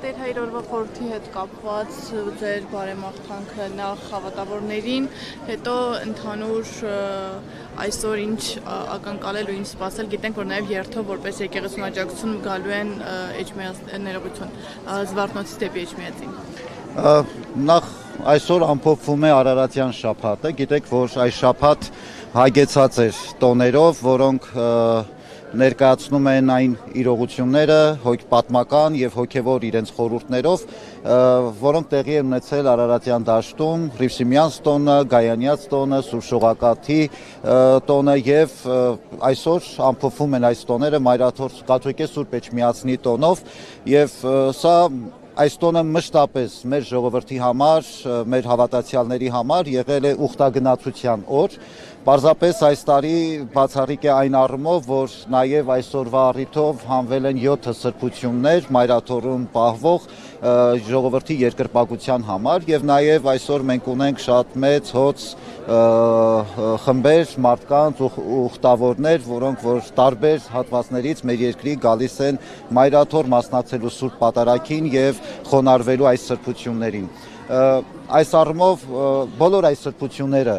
Տեր Հայր օրվա խորհրդի հետ կապված ձեր բարեմաղթանքը նախ հավատավորներին, հետո ընդհանուր այսօր ինչ ակնկալել ու ինչ սպասել, գիտենք, որ նաև երթով որպես եկեղեցուն աջակցություն գալու են ներողություն Զվարթնոցից դեպի Էջմիածին։ Նախ այսօր ամփոփվում է Արարատյան շաբաթը, գիտեք, որ այս շաբաթ հագեցած էր տոներով, որոնք ներկայացնում են այն իրողությունները պատմական եւ հոգեվոր իրենց խորհուրդներով, որոնք տեղի են ունեցել Արարատյան դաշտում, Հռիվսիմյանց տոնը, Գայանյաց տոնը, Սուրբ Շողակաթի տոնը եւ այսօր ամփոփվում են այս տոները Մայրաթոր կաթողիկե Սուրբ Էջմիածնի տոնով եւ սա այս տոնը մշտապես մեր ժողովրդի համար, մեր հավատացյալների համար եղել է ուխտագնացության օր։ Պարզապես այս տարի բացառիկ է այն առումով, որ նաև այսօրվա առիթով հանվել են 7 սրբություններ Մայրաթորում պահվող ժողովրդի երկրպագության համար եւ նաև այսօր մենք ունենք շատ մեծ հոծ խմբեր մարդկանց ուխտավորներ, որոնք որ տարբեր հատվածներից մեր երկրի գալիս են Մայրաթոր մասնակցելու Սուրբ Պատարագին եւ խոնարհվելու այս սրբություններին։ Այս առումով բոլոր այս սրբությունները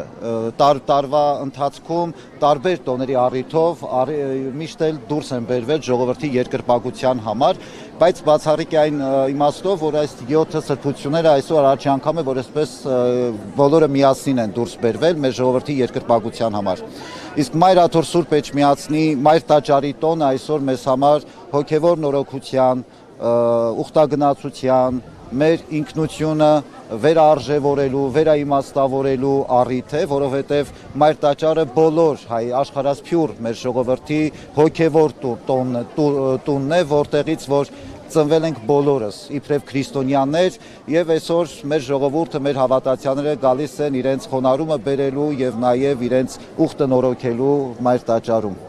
տարվա ընթացքում տարբեր տոների առիթով միշտ էլ դուրս են բերվել ժողովրդի երկրպագության համար, բայց բացառիկ է այն իմաստով, որ այս 7 սրբությունները այսօր առաջի անգամ է, որ այսպես բոլորը միասին են դուրս բերվել մեր ժողովրդի երկրպագության համար։ Իսկ Մայրաթոր Սուրբ Էջմիածնի Մայր տաճարի տոնը այսօր մեզ համար հոգևոր նորոգության, ուխտագնացության, մեր ինքնությունը վերարժևորելու, վերաիմաստավորելու առիթ է, որովհետև Մայր տաճարը բոլոր հայ աշխարհասփյուր մեր ժողովրդի հոգևոր տունն է, որտեղից որ ծնվել ենք բոլորս իբրև քրիստոնյաներ եւ այսօր մեր ժողովուրդը, մեր հավատացյալները գալիս են իրենց խոնարհումը բերելու եւ նաեւ իրենց ուխտը նորոգելու Մայր տաճարում։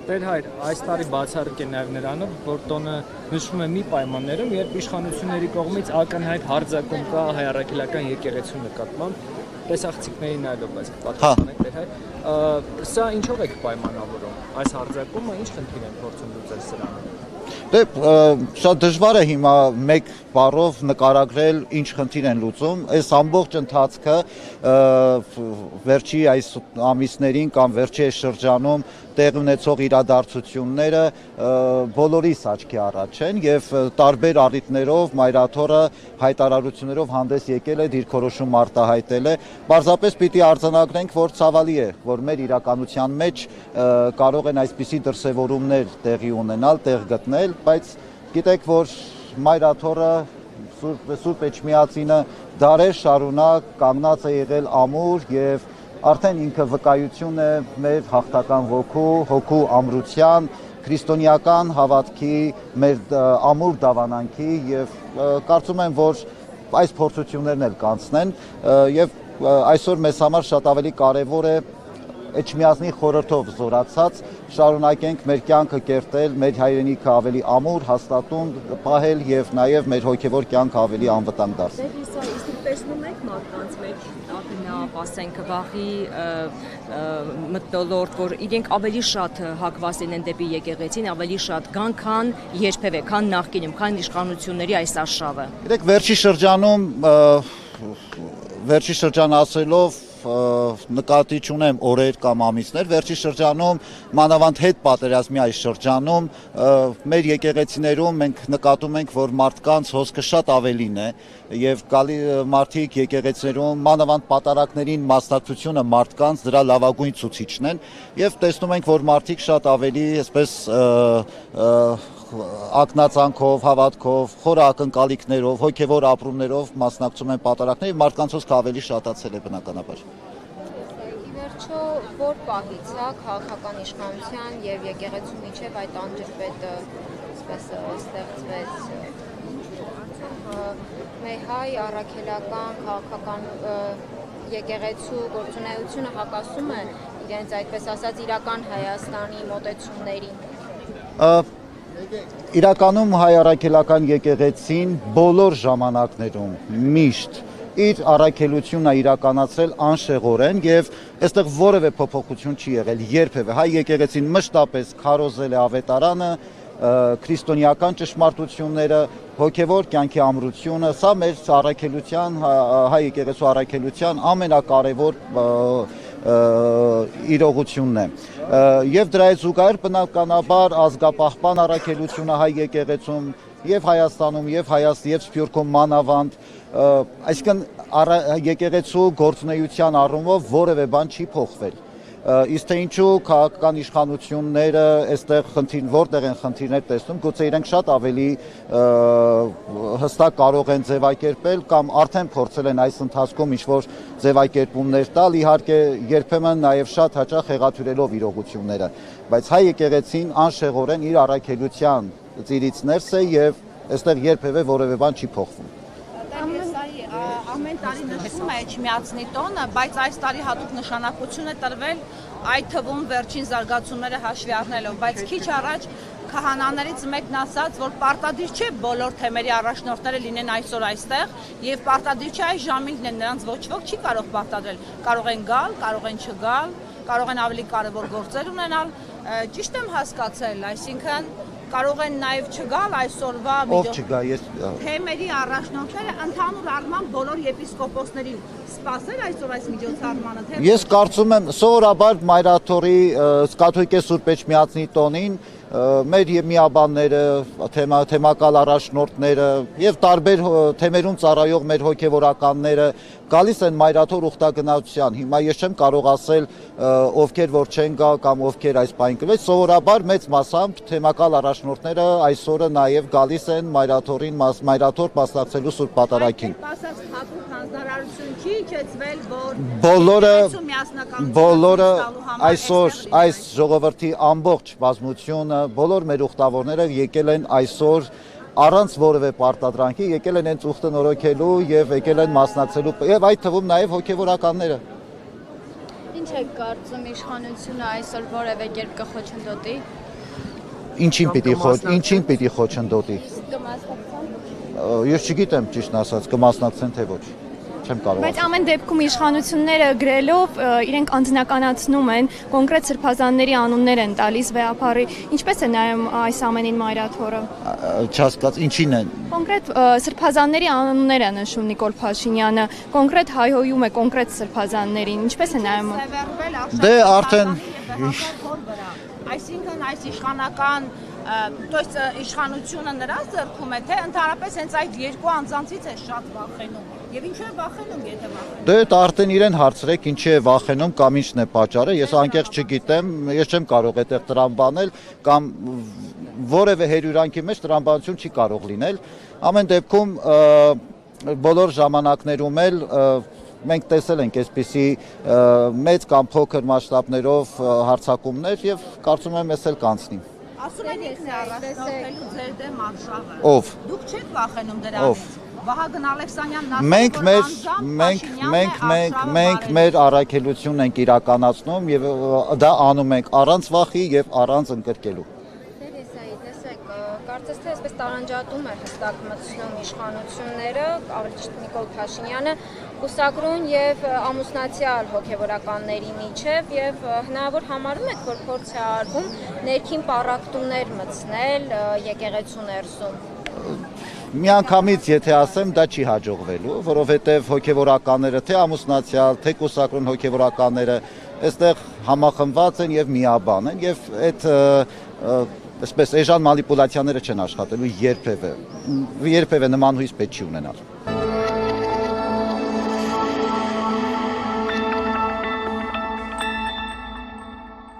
Տեր Հայր, այս տարի բացառիկ է նաև նրանով, որ տոնը նշվում է մի պայմաններում, երբ իշխանությունների կողմից ակնհայտ հարձակում կա հայ առաքելական եկեղեցու նկատմամբ, տեսախցիկների նայելով այս պատասխանեք Տեր Հայր, սա ինչով եք պայմանավորում, այս հարձակումը ինչ խնդիր են փորձում լուծել սրանով։ Դե շատ դժվար է հիմա մեկ բառով նկարագրել ինչ խնդիր են լուծում, այս ամբողջ ընթացքը վերջի այս ամիսներին կամ վերջի շրջանում տեղ ունեցող իրադարձությունները բոլորիս աչքի առաջ են եւ տարբեր առիթներով Մայրաթորը հայտարարություններով հանդես եկել է, դիրքորոշում արտահայտել է, պարզապես պիտի արձանագրենք, որ ցավալի է, որ մեր իրականության մեջ կարող են այսպիսի դրսևորումներ տեղի ունենալ, տեղ գտնել, բայց գիտեք, որ Մայրաթորը Սուրբ Էջմիածինը դարեր շարունակ կանգնած է եղել ամուր եւ արդեն ինքը վկայություն է մեր հաղթական հոգու ամրության, քրիստոնեական հավատքի, մեր ամուր դավանանքի եւ կարծում եմ, որ այս փորձություններն էլ կանցնեն եւ այսօր մեզ համար շատ ավելի կարեւոր է Էջմիածնի խորհրդով զորացած շարունակենք մեր կյանքը կերտել, մեր հայրենիքը ավելի ամուր, հաստատուն պահել եւ նաեւ մեր հոգեվոր կյանքը ավելի անվտանգ դարձնել։ Իսկ տեսնում եք մարդկանց մեջ ակնապ, ասենք վախի մթնոլորտ, որ իրենք ավելի շատ հակված են դեպի եկեղեցին, ավելի շատ գան, քան երբևէ, քան նախկինում, քան իշխանությունների այս արշավը։ Գիտեք, վերջի շրջան ասելով նկատի չունեմ օրեր կամ ամիսներ, վերջի շրջանում մանավանդ հետ պատերազմի այս շրջանում մեր եկեղեցիներում մենք նկատում ենք, որ մարդկանց հոսքը շատ ավելին է եւ գալի մարդիկ եկեղեցիներում մանավանդ պատարակներին մասնակցությունը մարդկանց դրա լավագույն ցուցիչն են եւ տեսնում ենք, որ մարդիկ շատ ավելի այսպես ակնածանքով, հավատքով, խորը ակնկալիքներով, հոգևոր ապրումներով մասնակցում են պատարակներին, մարդկանց հոսքը ավելի շատացել է բնականաբար։ Վերջո որ պահից է քաղաքական իշխանության եւ եկեղեցու միջև այդ անջրպետը այսպես ստեղծվեց մեր հայ առաքելական քաղաքական եկեղեցու գործունեությունը հակասում է իրենց այդպես ասած իրական Հայաստանի մոտեցումներին։ Իրականում հայ առաքելական եկեղեցին բոլոր ժամանակներում միշտ իր առաքելությունը իրականացրել անշեղորեն եւ այստեղ որևէ փոփոխություն չի եղել երբևէ հայ եկեղեցին մշտապես քարոզել է ավետարանը քրիստոնեական ճշմարտությունները, հոգևոր կյանքի ամրությունը, սա մեր առաքելության, հայ եկեղեցու առաքելության ամենակարևոր իրողությունն է։ Եվ դրա հետ զուգահեռ բնականաբար ազգապահպան առաքելությունը հայ եկեղեցում եւ Հայաստանում եւ Սփյուռքում մանավանդ, այսինքն եկեղեցու գործունեության առումով որևէ բան չի փոխվել։ Իսկ թե ինչու քաղաքական իշխանությունները այստեղ որտեղ են խնդիրներ տեսնում, գուցե իրենք շատ ավելի հստակ կարող են ձևակերպել կամ արդեն փորձել են այս ընթացքում ինչ-որ ձևակերպումներ տալ, իհարկե երբեմն նաև շատ հաճախ հեղաթյուրելով իրողությունները, բայց հայ եկեղեցին անշեղորեն իր առաքելության ծիրից ներս է եւ այստեղ երբևէ որևէ բան չի փոխվում։ Ամեն տարի նշվում է Էջմիածնի տոնը, բայց այս տարի հատուկ նշանակություն է տրվել այդ թվում վերջին զարգացումները հաշվի առնելով, բայց քիչ առաջ քահանաներից մեկն ասաց, որ պարտադիր չէ բոլոր թեմերի առաջնորդները լինեն այսօր այստեղ եւ պարտադիր չէ այս ժամին լինեն, նրանց ոչ ոք չի կարող պարտադրել, կարող են գալ, կարող են չգալ, կարող են ավելի կարևոր գործեր ունենալ, ճիշտ եմ հասկացել, այսինքն կարող են նաև չգալ այսօրվա թեմերի առաջնորդները ընդհանուր առմամբ բոլոր եպիսկոպոսներին սպասել այսօր այս միջոցառմանը։ Ես կարծում եմ սովորաբար Մայրաթորի կաթողիկե Սուրբ Էջմիածնի տոնին մեր միաբանները, թեմակալ առաջնորդները եւ տարբեր թեմերում ծառայող մեր հոգեվորականները գալիս են Մայրաթոր ուխտագնացության։ Հիմա ես չեմ կարող ասել ովքեր որ չեն գա կամ ովքեր այս պահին կլինեն, սովորաբար մեծ մասամբ թեմակալ առաջնորդները այսօրը նաեւ գալիս են Մայրաթոր մասնակցելու Սուրբ Պատարագին։ Ասած հատուկ հանձնարարություն չի իջեցվել, որ բոլորը այսօր այս ժողովրդի ամբողջ բազմությունը, բոլոր մեր ուխտավորները եկել են այսօր առանց որևէ պարտադրանքի, եկել են հենց ուխտը նորոգելու եւ եկել են մասնակցելու եւ այդ թվում նաեւ հոգեվորականները։ Ինչ է կարծում իշխանությունը այսօր որևէ կերպ կխոչընդոտի։ Ինչին պիտի խոչընդոտի։ Ես չգիտեմ ճիշտն ասած կմասնակցեն թե ոչ։ Չեմ կարող։ Բայց ամեն դեպքում իշխանությունները գրելով իրենք անձնականացնում են, կոնկրետ սրբազանների անուններ են տալիս վեհապարի։ Ինչպես է նայում այս ամենին Մայրաթորը։ Չհասկաց, ինչին են։ Կոնկրետ սրբազանների անուններ է նշում Նիկոլ Փաշինյանը, կոնկրետ հայհոյում է կոնկրետ սրբազաններին։ Ինչպես է նայում։ Դե արդեն այսինքն այս իշխանական իշխանությունը նրա ձեռքում է, թե ընդհանրապես հենց այդ երկու անձանցից է շատ վախենում։ Եվ ինչու է վախենում, եթե վախենում։ Դե արդեն իրեն հարցրեք ինչի է վախենում կամ ինչն է պատճառը, ես անկեղծ չգիտեմ, ես չեմ կարող այդտեղ տրամբանել կամ որևէ հերյուրանքի մեջ տրամբանություն չի կարող լինել։ Ամեն դեպքում բոլոր ժամանակներում էլ մենք տեսել ենք այսպիսի մեծ կամ փոքր մասշտաբներով հարձակումներ եւ կարծում եմ էս էլ կանցնի։ Ասում են ինքն է առաջնորդելու ձեր դեմ արշավը։ Ով։ Դուք չեք վախենում դրանից։ Վահագն Ալեքսանյանն մենք մեր առաքելությունն ենք իրականացնում եւ դա անում ենք առանց վախի եւ առանց ընկրկելու։ Տեսեք, կարծես թե այսպես տարանջատում է հստակ մտցնում իշխանությունները, ավելի ճիշտ Նիկոլ Փաշինյանը, կուսակրուն եւ ամուսնացյալ հոգեվորականների միջև եւ հնարավոր համարում եք, որ փորձ է արվում ներքին պառակտումներ մտցնել եկեղեցու ներսում։ Միանգամից եթե ասեմ, դա չի հաջողվելու, որովհետև հոգևորականները, թե ամուսնացյալ, թե կուսակրուն հոգևորականները այստեղ համախմբված են եւ միաբան են եւ այդ այսպես էժան մանիպուլյացիաները չեն աշխատելու երբևէ նման հույս պետք չի ունենալ։